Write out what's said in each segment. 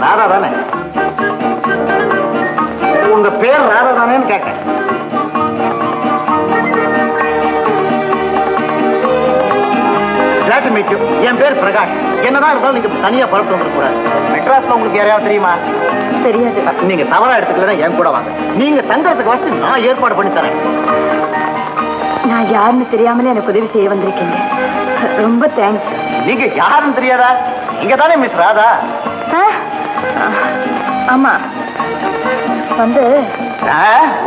ராதா தானே? உங்க பேர் ராதா தானேன்னு கேட்டேன். என் பேர் பிரகாஷ். என்னதான் இருந்தாலும் நீங்க தனியா பழப்பு வந்துடக்கூடாது. மெட்ராஸ்ல உங்களுக்கு யாரையாவது தெரியுமா? தெரியாது. நீங்க தவறா எடுத்துக்கலாம், என் கூட வாங்க. நீங்க தங்கறதுக்கு வசதி நான் ஏற்பாடு பண்ணி தரேன். நான் யாருன்னு தெரியாமலே எனக்கு உதவி செய்ய வந்திருக்கீங்க. ரொம்ப தேங்க்ஸ். நீங்க யாருன்னு தெரியாதா? நீங்க தானே மிஸ் ராதா? ஆமா. வந்து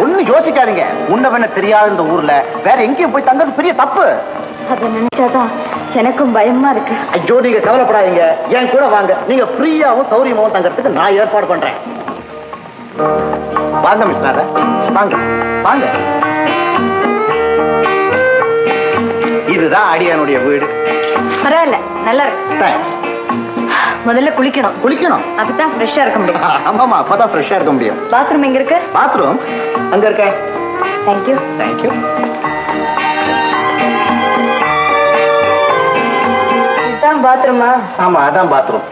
ஒண்ணு யோசிக்காதீங்க. உன்ன தெரியாத இந்த ஊர்ல வேற எங்கேயும் போய் தங்கிறது பெரிய தப்பு. அதை நினைச்சாதான் எனக்கும் பயமா இருக்கு. ஐயோ, நீங்க கவலைப்படாதீங்க. என் கூட வாங்க. நீங்க ஃப்ரீயாவும் சௌரியமாவும் தங்கறதுக்கு நான் ஏற்பாடு பண்றேன். வாங்க மிஸ் ராதா, வாங்க வாங்க. இதுதான் அடியானுடைய வீடு. பரவாயில்ல, நல்லா இருக்கு. முதல்ல குளிக்கணும். குளிக்கணும், அப்பதான் ஃப்ரெஷ்ஷா இருக்க முடியும். ஆமாமா, அப்பதான் ஃப்ரெஷ்ஷா இருக்க முடியும். பாத்ரூம் எங்க இருக்கு? பாத்ரூம் அங்க இருக்க. தேங்க்யூ. தேங்க்யூ. இதுதான் பாத்ரூமா? ஆமா, அதான் பாத்ரூம்.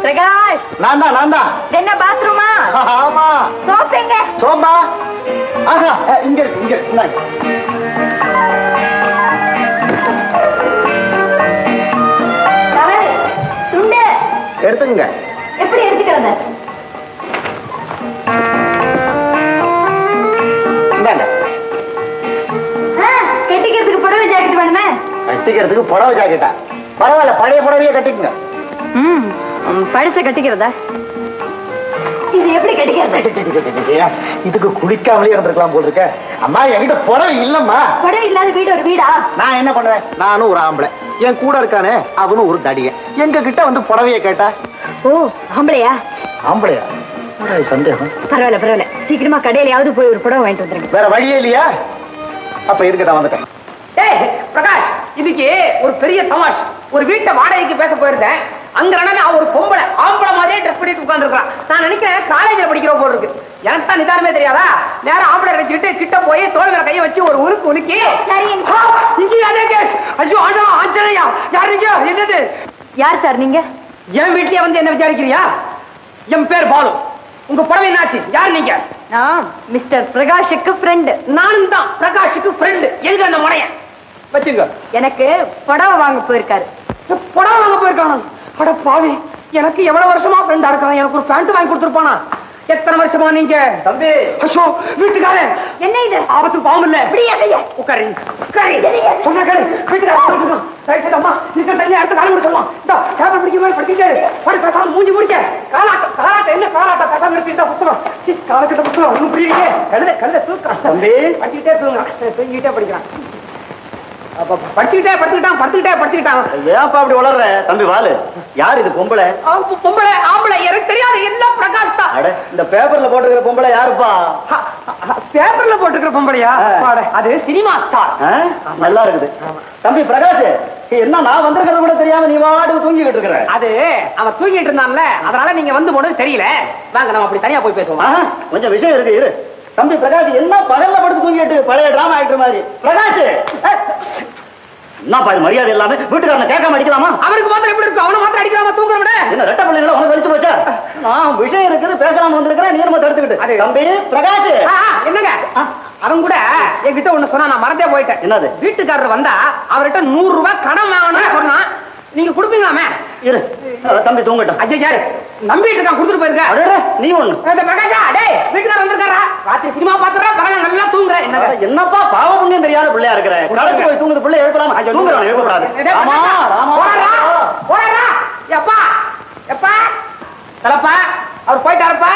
பிரகாஷ், நான் தான். என்ன பாத்ரூமா? ஆமா. சோப் எங்க? சோபா ஆஹா, இங்க இருக்கு. துண்டு எடுத்துங்க. எப்படி எடுத்துக்கிறது? கட்டிக்கிறதுக்கு புடவை ஜாக்கெட் வேணுமே. கட்டிக்கிறதுக்கு புடவை ஜாக்கெட்டா? பரவாயில்ல, பழைய புடவையே கட்டிக்குங்க. பழச கட்டிக்கிறதா? இது எப்படி கட்டிக்கிறது? இதுக்கு குளிக்காமலே இருந்திருக்கலாம் போல் இருக்க. அம்மா, என்கிட்ட புடவை இல்லம்மா. புடவை இல்லாத வீடு ஒரு வீடா? நான் என்ன பண்ணுவேன்? நானும் ஒரு ஆம்பளை, என் கூட இருக்கானே அவனும் ஒரு தடிய. எங்க கிட்ட வந்து புடவைய கேட்டா? ஓ, ஆம்பளையா? ஆம்பளையா? சந்தேகம். பரவாயில்ல, சீக்கிரமா கடையிலயாவது போய் ஒரு புடவை வாங்கிட்டு வந்துருங்க. வேற வழியே இல்லையா? அப்ப இருக்கட்டா, வந்துட்டேன். பிரகாஷ், இன்னைக்கு ஒரு பெரிய தமாஷ். ஒரு வீட்டை வாடகைக்கு பேச போயிருந்தேன். அங்க ஒரு பொம்பளை ஆம்பளை மாதிரியே ட்ரெஸ் பண்ணிட்டு உட்கார்ந்துருக்கான். நான் நினைக்கிறேன் காலேஜ்ல படிக்கிற போல இருக்கு. எனக்கு தான் நிதானமே தெரியாதா? நேரம் ஆம்பளை வச்சுக்கிட்டு கிட்ட போய் தோல் மேல கையை வச்சு ஒரு உருக்கு உலுக்கி, ஐயோ ஆஞ்சனையா, யார் நீங்க? என்னது? யார் சார் நீங்க? என் வீட்லயே வந்து என்ன விசாரிக்கிறியா? என் பேர் பாலு. உங்க புடவை என்னாச்சு? யார் நீங்க? நான் மிஸ்டர் பிரகாஷுக்கு ஃப்ரெண்ட். நானும் தான் பிரகாஷுக்கு ஃப்ரெண்ட். எங்க அந்த முறைய வச்சுங்க. எனக்கு புடவை வாங்க போயிருக்காரு. புடவை வாங்க போயிருக்கானா? அட பாவி, எனக்கு எவ்வளவு வருஷமா ஃப்ரெண்டா இருக்கான். எனக்கு ஒரு பேண்ட் வாங்கி கொடுத்துருப்பானா? எத்தனை வருஷமா நீங்க? தம்பி, ஐயோ வீட்டுக்காரன். என்ன இது? ஆபத்து பாவம் இல்ல. உட்காரு. சொன்ன கேளு. வீட்டுக்காரன் ரைட் அம்மா, நீங்க தனியா எடுத்து காலம் சொல்லலாம். இந்த சேப்பை பிடிக்க மாதிரி படிச்சுட்டாரு. படி பேசாம மூஞ்சி முடிக்க. காலாட்டம் என்ன காலாட்டம்? பேசாம இருக்கு. இந்த புத்தகம் காலக்கிட்ட புத்தகம் ஒன்றும் புரியலையே. கழுத தூக்கம். தம்பி படிச்சுக்கிட்டே தூங்கிட்டே படிக்கிறான். படிச்சுக்கிட்டான். ஏன்ப்பா அப்படி வளர்ற? தம்பி வாலு, யார் இது? பொம்பளை? பொம்பளை ஆம்பளை எனக்கு தெரியாது. எல்லாம் பிரகாஷ் தான். இந்த பேப்பர்ல போட்டுக்கிற பொம்பளை யாருப்பா? பேப்பர்ல போட்டுக்கிற பொம்பளையா? அது சினிமா ஸ்டார். நல்லா இருக்குது. தம்பி பிரகாஷ், என்ன நான் வந்திருக்கிறது கூட தெரியாம நீ வாட்டுக்கு தூங்கிக்கிட்டு இருக்கிற? அது அவன் தூங்கிட்டு இருந்தான்ல, அதனால நீங்க வந்து போனது தெரியல. வாங்க நம்ம அப்படி தனியா போய் பேசுவோம். கொஞ்சம் விஷயம் இருக்கு, இரு. தம்பி பிரகாஷ், என்ன பகல்ல படுத்து தூங்கிட்டு பழைய டிராமா ஆக்டர் மாதிரி? பிரகாஷ், என்ன பாரு மரியாதை இல்லாம வீட்டுக்காரனை கேட்காம அடிக்கலாமா? அவருக்கு மாத்திரம் எப்படி இருக்கு? அவனை மாத்திரம் அடிக்கலாமா? தூங்குற விட என்ன ரெட்ட பிள்ளைங்கள உனக்கு வலிச்சு போச்சா? நான் விஷயம் இருக்குது பேசலாம வந்திருக்கிறேன், நீ நம்ம தடுத்துக்கிட்டு. அது தம்பி பிரகாஷ், என்னங்க அவன் கூட என்கிட்ட ஒண்ணு சொன்னா, நான் மறந்தே போயிட்டேன். என்னது? வீட்டுக்காரர் வந்தா அவர்கிட்ட 100 ரூபாய் கடன் வாங்கணும்னு சொன்னா, நீங்க கொடுப்பீங்களாமே? இரு தம்பி தூங்கட்டும். அஜய் யாரு நம்பிட்டு இருக்கான், கொடுத்துட்டு போயிருக்க. நீ ஒண்ணு பிரகாஷா, டேய் வீட்டுக்காரர் வந்திருக்காரா? ராத்திரி சினிமா பாத்துறா, பகல நல்லா தூங்குற. என்னப்பா பாவ புண்ணியம் தெரியாத பிள்ளையா இருக்கிற? களைச்சு போய் தூங்குது பிள்ளை எழுப்பலாமா? தூங்குறான், எழுப்பக்கூடாது. எப்பா எப்பா தலப்பா, அவர் போயிட்டாருப்பா.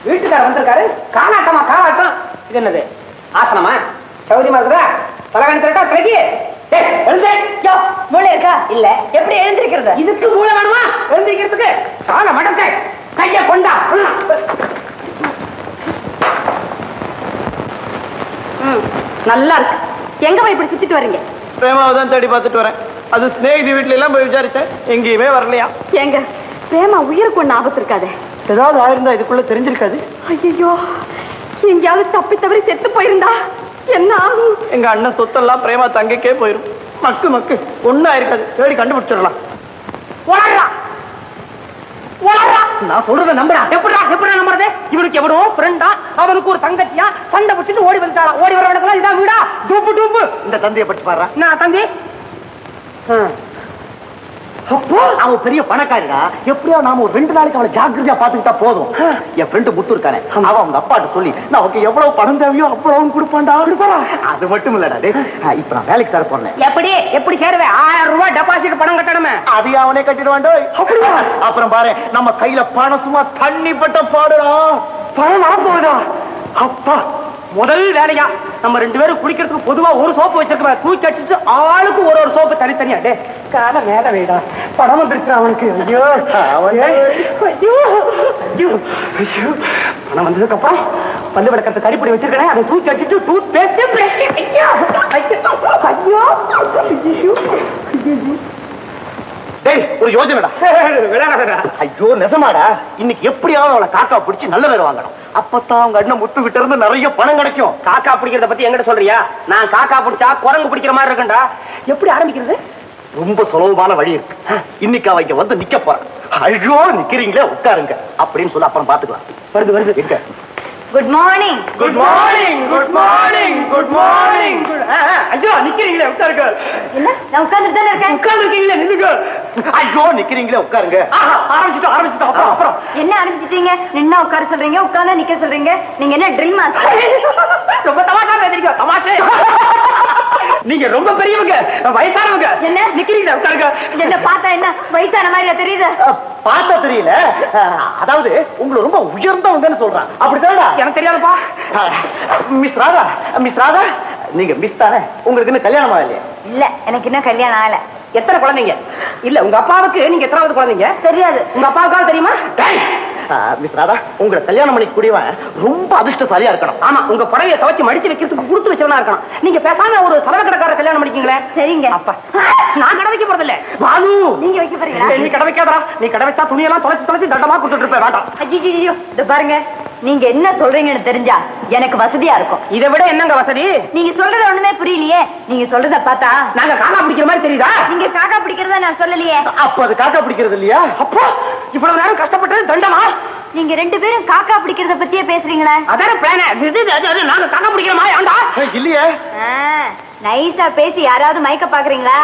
வீட்டுக்காரர் வந்திருக்காரு. காலாட்டம். இது என்னது? ஆசனமா? சௌரியமா இருக்குதா? தலைவணி திரட்டா திரட்டி மூளை இருக்கா? இல்ல. எப்படி எழுந்திருக்கிறது? இதுக்கு மூளை வேணுமா? எழுந்திருக்கிறதுக்கு கால மடக்க கைய கொண்டா. நல்லா இருக்கு. எங்க போய் இப்படி சுத்திட்டு வரீங்க? பிரேமாவை தான் தேடி பார்த்துட்டு வரேன். அது ஸ்நேகிதி வீட்டுல எல்லாம் போய் விசாரிச்சேன், எங்கேயுமே வரலையா. எங்க பிரேமா உயிருக்கு ஒண்ணு ஆபத்து இருக்காது? ஏதாவது ஆயிருந்தா இதுக்குள்ள தெரிஞ்சிருக்காது. ஐயோ, எங்கேயாவது தப்பி தவறி செத்து போயிருந்தா என்ன ஆகும்? எங்க அண்ணன் சொத்தெல்லாம் பிரேமா தங்கைக்கே போயிரும். மக்கு மக்கு ஒண்ணா இருக்காது, தேடி கண்டுபிடிச்சிடலாம். நான் சொல்றத நம்புறா. எப்படி நம்புறது? இவனுக்கு எவ்வளோ ஃப்ரெண்டா, அவனுக்கு ஒரு தங்கச்சியா, சண்டை பிடிச்சிட்டு ஓடி வந்துட்டாளா. ஓடி வரவனுக்கு இதான் வீடா? டூப்பு டூப்பு. இந்த தந்தையை பற்றி பாரு. நான் தந்தி அப்போ அவன் பெரிய பணக்காரிடா. எப்படியோ நாம ஒரு 2 நாளைக்கு அவனை ஜாக்கிரதையா பாத்துக்கிட்டா போதும். என் ஃப்ரெண்டு முத்து இருக்கானே, அவன் அவங்க அப்பாட்ட சொல்லி நான் அவனுக்கு எவ்வளவு பணம் தேவையோ அவ்வளவு கொடுப்பான்டா. அது மட்டும் இல்லடா, இப்ப நான் வேலைக்கு தர போறேன். எப்படி சேருவேன்? 1000 ரூபாய் டெபாசிட் பணம் கட்டணுமே. அது அவனே கட்டிடுவாண்டோ. அப்புறம் பாரு, நம்ம கையில பணம் சும்மா தண்ணி பட்ட பாடுறா. பணம் வரப்போகுதா? அப்பா, முதல் வேலையா நம்ம 2 பேரும் குளிக்கிறதுக்கு பொதுவா ஒரு சோப்பு வச்சிருக்கோம். தூக்கி அடிச்சுட்டு ஆளுக்கு ஒரு சோப்பு தனித்தனியா. டே கால மேல வேடா, படம் வந்துருச்சு அவனுக்கு. ஐயோ ஐயோ ஐயோ ஐயோ. பணம் வந்ததுக்கு அப்புறம் பல்லு விளக்கத்தை கறிப்படி வச்சிருக்கேன், அதை தூக்கி அடிச்சுட்டு டூத் பேஸ்ட். ஐயோ ஐயோ ஐயோ. ஒரு யோஜனைடா. ஐயோ நெசமாடா, இன்னைக்கு எப்படியாவது அவளை காக்கா பிடிச்சு நல்ல பேர் வாங்கணும். அப்பதான் அவங்க அண்ணன் முத்து கிட்ட இருந்து நிறைய பணம் கிடைக்கும். காக்கா பிடிக்கிறத பத்தி எங்கிட்ட சொல்றியா? நான் காக்கா பிடிச்சா குரங்கு பிடிக்கிற மாதிரி இருக்குண்டா. எப்படி ஆரம்பிக்கிறது? ரொம்ப சுலபமான வழி இருக்கு. இன்னைக்கு அவ இங்க வந்து நிக்க போறான். ஐயோ நிக்கிறீங்களே, உட்காருங்க அப்படின்னு சொல்ல அப்புறம் பாத்துக்கலாம். வருது எங்க? Good morning. Good morning good morning good morning. ஐயோ நிக்கிறீங்களே, உட்காருங்க. என்ன, நான் உட்கார்ந்துட்டு தானே இருக்கேன். உட்கார்ந்துருக்கீங்களே, நில்லுங்க. ஐயோ நிக்கிறீங்களே, உட்காருங்க. ஆரம்பிச்சிட்டோம். அப்புறம் என்ன ஆரம்பிச்சிட்டீங்க? நின்னா உட்கார சொல்றீங்க, உட்கார்ந்தா நிக்க சொல்றீங்க. நீங்க என்ன ட்ரில் மாஸ்டர்? ரொம்ப தமாஷா பேசுறீங்க. தமாஷே. நீங்க ரொம்ப பெரியவங்க, வயசானவங்க. என்ன நிக்கிறீங்களா, உட்காருங்க. என்ன பார்த்தா என்ன வயசான மாதிரி தெரியுது? பார்த்தா தெரியல, அதாவது உங்களை ரொம்ப உயர்ந்தவங்கன்னு சொல்றான். அப்படித்தானடா? எனக்கு தெரியாதுப்பா. மிஸ் ராதா, மிஸ் ராதா, நீங்க மிஸ் தானே? உங்களுக்கு இன்னும் கல்யாணம் ஆகலையா? இல்ல, எனக்கு இன்னும் கல்யாணம் ஆகல. எத்தனை குழந்தைங்க? இல்ல, உங்க அப்பாவுக்கு நீங்க எத்தனாவது குழந்தைங்க? தெரியாது. உங்க அப்பாவுக்காவது தெரியுமா? மிஸ் ராதா, உங்களை கல்யாணம் பண்ணி கூடியவன் ரொம்ப அதிர்ஷ்டசாலியா இருக்கணும். ஆமா, உங்க புடவையை துவச்சு மடிச்சு வைக்கிறதுக்கு கொடுத்து வச்சவனா இருக்கணும். நீங்க பேசாம ஒரு சரவ கடைக்கார கல்யாணம் பண்ணிக்கீங்களே. சரிங்க. அப்பா, நான் கடை வைக்க போறது இல்ல. பாலு, நீங்க வைக்க போறீங்களா? நீ கடை வைக்காதா. நீ கடை வச்சா துணியெல்லாம் தொலைச்சு தண்டமா கொடுத்துட்டு இருப்பேன். வேண்டாம். ஐயோ, இது பாருங்க, நீங்க என்ன சொல்றீங்கன்னு தெரிஞ்சா எனக்கு வசதியா இருக்கும். இதை விட என்னங்க வசதி? நீங்க சொல்றது ஒண்ணுமே புரியலையே. நீங்க சொல்றத பார்த்தா நாங்க காக்கா பிடிக்கிற மாதிரி தெரியுதா? நீங்க காக்கா பிடிக்கிறதா நான் சொல்லலையே. அப்ப அது காக்கா பிடிக்கிறது இல்லையா? அப்போ இவ்வளவு நேரம் கஷ்டப்பட்டது தண்டமா? நீங்க 2 பேரும் காக்கா பிடிக்கிறத பத்தியே பேசுறீங்களா? அதான பிளான். நாங்க காக்கா பிடிக்கிறோமா? ஏண்டா இல்லையே. நைஸா பேசி யாராவது மயக்க பாக்குறீங்களா?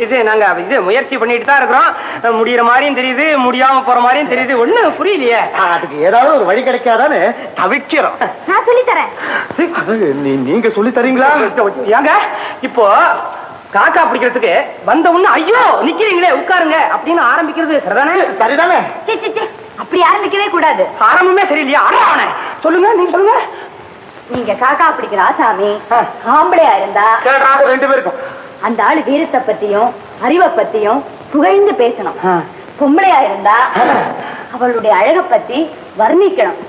இது நாங்க முயற்சி பண்ணிட்டு தான் இருக்கிறோம். முடியற மாதிரியும் தெரியுது, முடியாம போற மாதிரியும் தெரியுது. ஒண்ணு புரியலையே. அதுக்கு ஏதாவது ஒரு வழி கிடைக்காதான்னு தவிக்கிறோம். நான் சொல்லி தரேன். நீங்க சொல்லி தரீங்களா? ஏங்க, இப்போ காக்கா பிடிக்கிறதுக்கு வந்த உடனே ஐயோ நிக்கிறீங்களே, உட்காருங்க அப்படின்னு ஆரம்பிக்கிறது சரிதானே? சரிதானே? அப்படி ஆரம்பிக்கவே கூடாது. ஆரம்பமே சரியில்லையா? சொல்லுங்க, நீங்க சொல்லுங்க. நீங்க காக்கா பிடிக்கிற ஆசாமி ஆம்பளையா இருந்தா 2 பேருக்கும் அந்த ஆளு வீரத்தை பத்தியும் அறிவை பத்தியும் புகழ்ந்து பேசணும். பொம்பளையா இருந்தா அவளுடைய அழக பத்தி வர்ணிக்கணும்.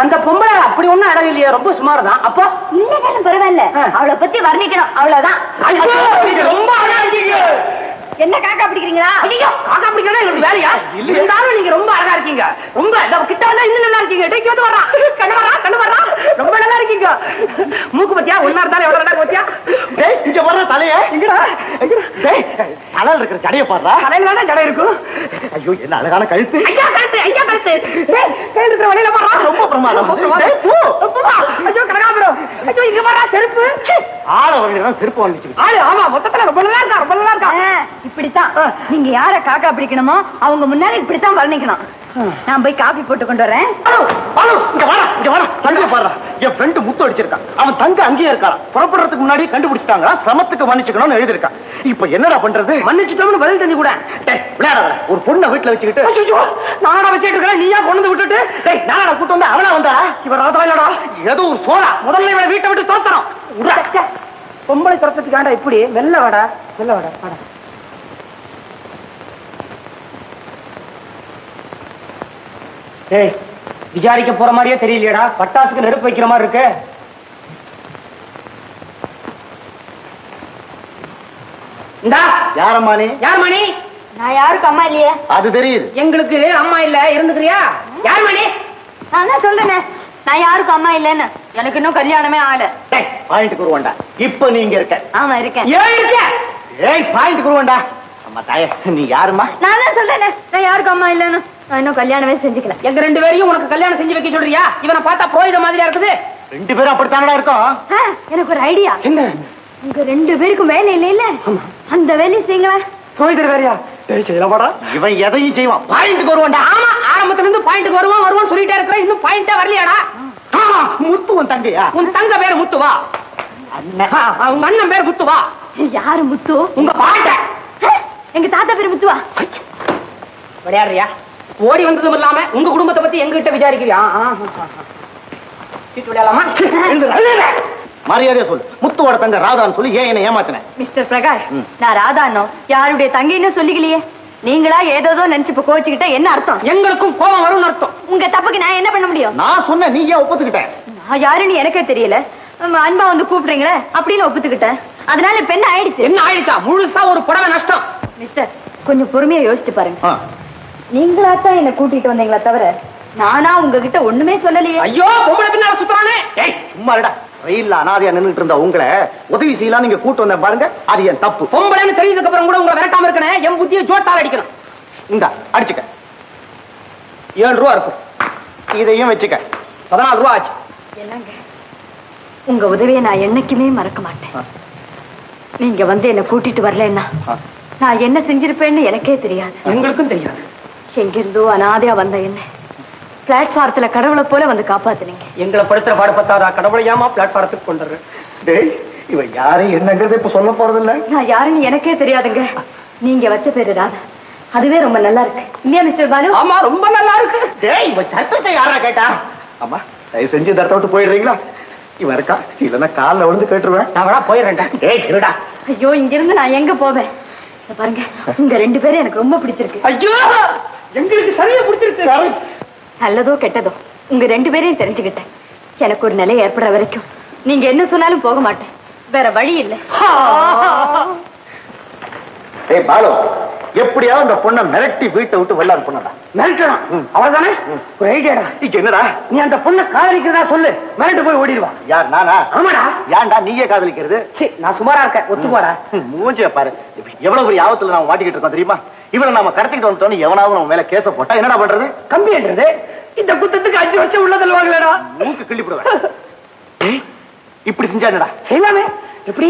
அந்த பொம்பளை அப்படி ஒண்ணும் அழகு இல்லையா, ரொம்ப சுமார் தான். அப்போ இல்லைனாலும் பரவாயில்ல, அவளை பத்தி வர்ணிக்கணும், அவ்வளவுதான். ரொம்ப அழகா இருக்கீங்க. என்ன காக்கா பிடிக்கிறீங்களா? ஐயோ, காக்கா பிடிக்கிறதா உங்களுக்கு வேலையா? இருந்தாலும் நீங்க ரொம்ப அழகா இருக்கீங்க. ரொம்ப கிட்ட வந்தா இன்னும் நல்லா இருக்கீங்க. டேக்கி வந்து வர்றா, கண்ணு வர்றா, ரொம்ப நல்லா இருக்கீங்க. மூக்கு பத்தியா? ஒன்னா இருந்தாலும் எவ்வளவு நல்லா பத்தியா? இங்க வர்ற தலைய இங்கடா, தலையில இருக்கிற ஜடைய பாடுறா. தலையில வேணா ஜடை இருக்கும். ஐயோ, என்ன அழகான கழுத்து. ஐயா கழுத்து. கையில் இருக்கிற வழியில போறா. ரொம்ப பிரமாதம். ஐயோ கனகாபுரம். ஐயோ இங்க வர்றா செருப்பு. ஆள வரலாம் செருப்பு வந்துச்சு. ஆளு ஆமா, மொத்தத்துல ரொம்ப நல்லா இருக்கா, ரொம்ப நல்லா இருக்கா. இப்படித்தான் நீங்க யார காக்கா பிடிக்கணுமோ அவங்க முன்னாடி இப்படித்தான் வர்ணிக்கணும். நான் போய் காபி போட்டு கொண்டு வரேன். இங்க வாடா, தங்க பாடுறா. என் ஃப்ரெண்டு முத்து அடிச்சிருக்கான். அவன் தங்க அங்கேயே இருக்கான். புறப்படுறதுக்கு முன்னாடி கண்டுபிடிச்சிட்டாங்க. சிரமத்துக்கு மன்னிச்சுக்கணும்னு எழுதிருக்கான். இப்ப என்னடா பண்றது? மன்னிச்சுட்டோம்னு பதில் தெரிஞ்சு கூட. விளையாடாத. ஒரு பொண்ணை வீட்டுல வச்சுக்கிட்டு நானா வச்சுட்டு இருக்கேன், நீயா கொண்டு விட்டுட்டு நானா கூட்டு வந்து அவனா வந்தா இவன் ராதா இல்லடா. ஏதோ ஒரு சோழா. முதல்ல இவனை வீட்டை விட்டு தோத்தணும். பொம்பளை துரத்துக்காண்டா இப்படி வெள்ள வாடா. ஏய், விசாரிக்க போற மாதிரியே தெரியலையடா. பட்டாசுக்கு நெருப்பு வைக்கிற மாதிரி இருக்கு. இந்தா யாரம்மா நீ? யார் மணி? நான் யாருக்கு அம்மா இல்லையே. அது தெரியுது. எங்களுக்கு அம்மா இல்ல, இருந்துக்கிறியா? யார் மணி? நான் தான் சொல்றேன். நான் யாருக்கும் அம்மா இல்லைன்னு. எனக்கு இன்னும் கல்யாணமே ஆகல. பாயிண்ட் குருவண்டா, இப்ப நீங்க இருக்க. ஆமா இருக்கேன். பாயிண்ட் குருவண்டா. அம்மா தாயே, நீ யாருமா? நான் தான் சொல்றேன், நான் யாருக்கும் அம்மா இல்லைன்னு. நான் இன்னும் கல்யாணமே செஞ்சுக்கல. எங்க 2 பேரையும் உனக்கு கல்யாணம் செஞ்சு வைக்க சொல்றியா? இவனை பார்த்தா புரோகித மாதிரியா இருக்குது. 2 பேரும் அப்படித்தானடா இருக்கோம். எனக்கு ஒரு ஐடியா. என்ன? உங்க 2 பேருக்கும் வேலை இல்ல இல்ல, அந்த வேலையை செய்யுங்களேன். புரோகிதர் வேறையா? செய்யலாமாடா? இவன் எதையும் செய்வான். பாயிண்ட் வருவான்டா. ஆமா, ஆரம்பத்துல இருந்து பாயிண்ட் வருவான் சொல்லிட்டே இருக்கிற. இன்னும் பாயிண்டா வரலையாடா? முத்துவன் தங்கையா? உன் தங்க பேரு முத்துவா? அண்ணன். உங்க அண்ணன் பேரு முத்துவா? யாரு முத்து? உங்க பாட்ட. எங்க தாத்தா பேரு முத்துவா. விளையாடுறியா? ஓடி வந்ததும் இல்லாம உங்க குடும்பத்தை பத்தி எங்ககிட்ட விசாரிக்கிறியா? சீட்டு விளையாடலாமா? மரியாதையா சொல்லு. முத்துவோட தங்க ராதான்னு சொல்லி ஏன் என்ன ஏமாத்தின? மிஸ்டர் பிரகாஷ், நான் ராதானோ யாருடைய தங்கைன்னு சொல்லிக்கலையே. நீங்களா ஏதோ நினைச்சு இப்ப கோச்சுக்கிட்ட என்ன அர்த்தம்? எங்களுக்கும் கோபம் வரும்னு அர்த்தம். உங்க தப்புக்கு நான் என்ன பண்ண முடியும்? நான் சொன்ன நீ ஏன் ஒப்புத்துக்கிட்ட? நான் யாருன்னு எனக்கே தெரியல. அன்பா வந்து கூப்பிடுறீங்களே அப்படின்னு ஒப்புத்துக்கிட்டேன். அதனால இப்ப என்ன ஆயிடுச்சு? என்ன ஆயிடுச்சா? முழுசா ஒரு புடவை நஷ்டம். மிஸ்டர், கொஞ்சம் பொறுமையா யோசிச்சு பாருங்க. நீங்களாத்தான் என்ன கூட்டிட்டு வந்தீங்களா தவிர நானா உங்ககிட்ட ஒண்ணுமே சொல்லலையே. ஐயோ, பொம்பளை பின்னால சுத்துறானே. சும்மா இருடா. ரயில்ல அனாதையா நின்னுட்டு இருந்த உங்களை உதவி செய்யலாம் நீங்க கூட்டு வந்த பாருங்க, அது என் தப்பு. பொம்பளைன்னு தெரிஞ்சதுக்கு அப்புறம் கூட உங்களை விரட்டாம இருக்கணும். என் புத்தியை ஜோட்டால அடிக்கணும். இந்த அடிச்சுக்க. 7 ரூபா இருக்கும். இதையும் வச்சுக்க. 14 ரூபா ஆச்சு. என்னங்க, உங்க உதவியை நான் என்னைக்குமே மறக்க மாட்டேன். நீங்க வந்து என்ன கூட்டிட்டு வரலன்னா நான் என்ன செஞ்சிருப்பேன்னு எனக்கே தெரியாது. எங்களுக்கும் தெரியாது. எங்கிருந்தோ அனாதையா வந்த என்ன பிளாட்பாரத்துல கடவுளை போல வந்து காப்பாத்துனீங்க. எங்களை படுத்துற பாடு பத்தாதா? கடவுளை ஏமா பிளாட்பாரத்துக்கு கொண்டு? டேய், இவன் யாரும் என்னங்கிறது இப்ப சொல்ல போறது இல்ல. நான் யாருன்னு எனக்கே தெரியாதுங்க. நீங்க வச்ச பேரு ராதா, அதுவே ரொம்ப நல்லா இருக்கு இல்லையா மிஸ்டர் பாலு? ஆமா, ரொம்ப நல்லா இருக்கு. டேய், இவன் சத்தத்தை யாரா கேட்டா? அம்மா, தயவு செஞ்சு இந்த இடத்த விட்டு போயிடுறீங்களா? இவன் இருக்கா, இல்லன்னா காலில் விழுந்து கேட்டுருவேன். நான் வேணா போயிடுறேன். டேய், இருடா. ஐயோ, இங்க இருந்து நான் எங்க போவேன்? பாருங்க, உங்க 2 பேரும் எனக்கு ரொம்ப பிடிச்சிருக்கு. ஐயோ, எங்களுக்கு சரியா பிடிச்சிருக்கு. நல்லதோ கெட்டதோ உங்க 2 பேரையும் தெரிஞ்சுக்கிட்டேன். எனக்கு ஒரு நிலை ஏற்படுற வரைக்கும் நீங்க என்ன சொன்னாலும் போக மாட்டேன். வேற வழி இல்லை. டேய் பாலு, எப்படியாவது அந்த பொண்ணை மிரட்டி வீட்டை விட்டு வெளில அனுப்பணும்டா. மிரட்டணும். அவள்தானே ஒரு ஐடியாடா. இங்க என்னடா? நீ அந்த பொண்ணை காதலிக்கிறதா சொல்லு, மிரட்டு போய் ஓடிடுவா. யார், நானா? ஆமாடா. ஏன்டா நீயே காதலிக்கிறது? நான் சுமாரா இருக்கேன், ஒத்து போடா. மூஞ்சிய பாரு, எவ்வளவு பெரிய ஆபத்துல நாம மாட்டிக்கிட்டு இருக்கோம் தெரியுமா? இவனை நாம கடத்திட்டு வந்துட்டோம், எவனாவது நம்ம மேல கேச போட்டா என்னடா பண்றது? கம்பின்றது இந்த குத்தத்துக்கு 5 வருஷம் உள்ளதில் வாங்கலடா. மூக்கு கிள்ளிப்படுவேன். இப்படி செஞ்சா என்னடா செய்வானே? எப்படி?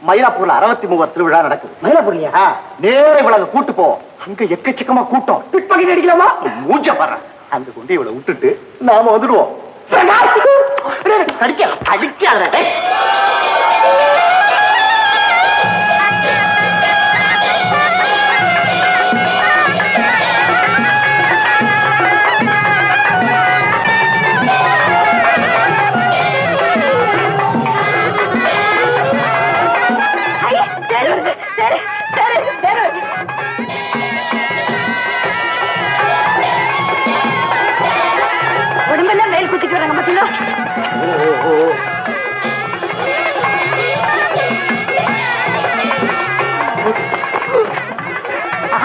மயிலாப்பூர்ல 63 திருவிழா நடக்குது. மயிலாப்பூர்லயா? நேர இவளை கூட்டு போ. அங்க எக்கச்சக்கமா கூட்டம். பிட்பாக்கெட் அடிக்கலாமா? மூஞ்ச பாரு. அங்க கொண்டு இவளை விட்டுட்டு நாம வந்துடுவோம். அடிக்காத. உடம்பெல்லாம் மேல் குத்திட்டு வராங்க பாத்தீங்களா?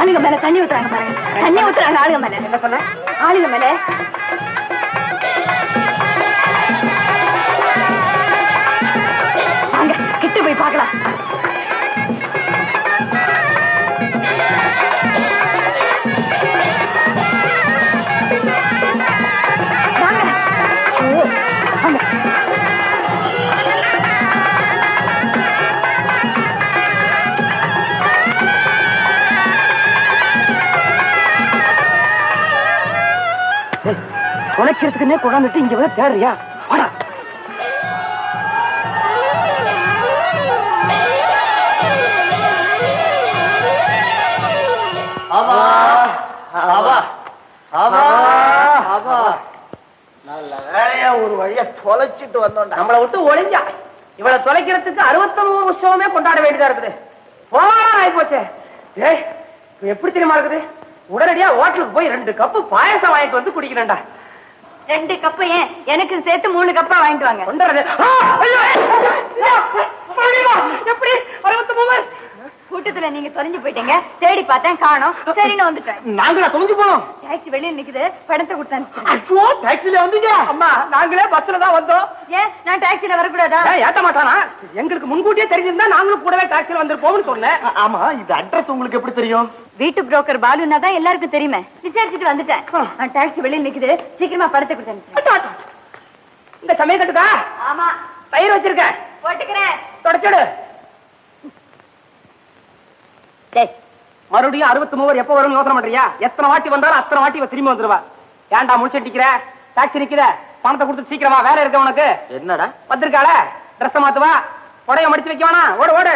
ஆளுங்க மேல தண்ணி ஊத்துறாங்க பாருங்க. தண்ணி ஊத்துறாங்க ஆளுங்க மேல. என்ன பண்ண? ஆளுங்க மேல. வாங்க, கிட்ட போய் பார்க்கலாம். தொலைக்கிறதுக்குன்னே கொண்டாந்துட்டு இங்க வந்து தேடுறியா? வாடா. நல்ல வேலையா ஒரு வழியா தொலைச்சிட்டு வந்தோம். நம்மளை விட்டு ஒளிஞ்சா. இவளை தொலைக்கிறதுக்கு 63 வருஷமே கொண்டாட வேண்டியதா இருக்குது. போலாம் ஆகி போச்சே. ஏய், எப்படி தெரியுமா இருக்குது? உடனடியா ஹோட்டலுக்கு போய் 2 கப்பு பாயசம் வாங்கிட்டு வந்து குடிக்கிறேன்டா. 2 கப்பு ஏன், எனக்கு சேர்த்து 3 கப்பா வாங்கிட்டு வாங்க. எப்படி 63? கூட்டத்துல நீங்க தொலைஞ்சு போயிட்டீங்க. தேடி பார்த்தேன், காணோம். சரின்னு வந்துட்டேன். நாங்களா தொலைஞ்சு போனோம்? டாக்ஸி வெளியில நிக்குது, பணத்தை கொடுத்தேன். ஐயோ, டாக்ஸில வந்தீங்க? அம்மா நாங்களே பஸ்ல தான் வந்தோம். ஏன் நான் டாக்ஸில வரக்கூடாதா? ஏத்த மாட்டானா? எங்களுக்கு முன்கூட்டியே தெரிஞ்சிருந்தா நாங்களும் கூடவே டாக்ஸில வந்திருப்போம்னு சொன்னேன். ஆமா, இது அட்ரஸ் உங்களுக்கு எப்படி தெரியும்? வீட்டு புரோக்கர் பாலுன்னா தான் எல்லாருக்கும் தெரியுமே. விசாரிச்சுட்டு வந்துட்டேன். நான் டாக்ஸி வெளியில நிக்குது, சீக்கிரமா பணத்தை கொடுத்தேன். இந்த சமயக்கட்டுக்கா ஆமா, தயிர் வச்சிருக்க, போட்டுக்கிறேன். தொடச்சுடு. மறுபடியும் 63 எப்ப வரும்னு யோசனை பண்றியா? எத்தனை வாட்டி வந்தாலும் அத்தனை வாட்டி இவ திரும்பி வந்துருவா. ஏன்டா முடிச்சிட்டிக்கிற? டாக்ஸி நிக்கிற, பணத்தை கொடுத்து சீக்கிரமா, வேலை இருக்க உனக்கு. என்னடா வந்திருக்காள, ட்ரெஸ் மாத்துவா, புடைய மடிச்சு வைக்க வேணாம். ஓடு ஓடு.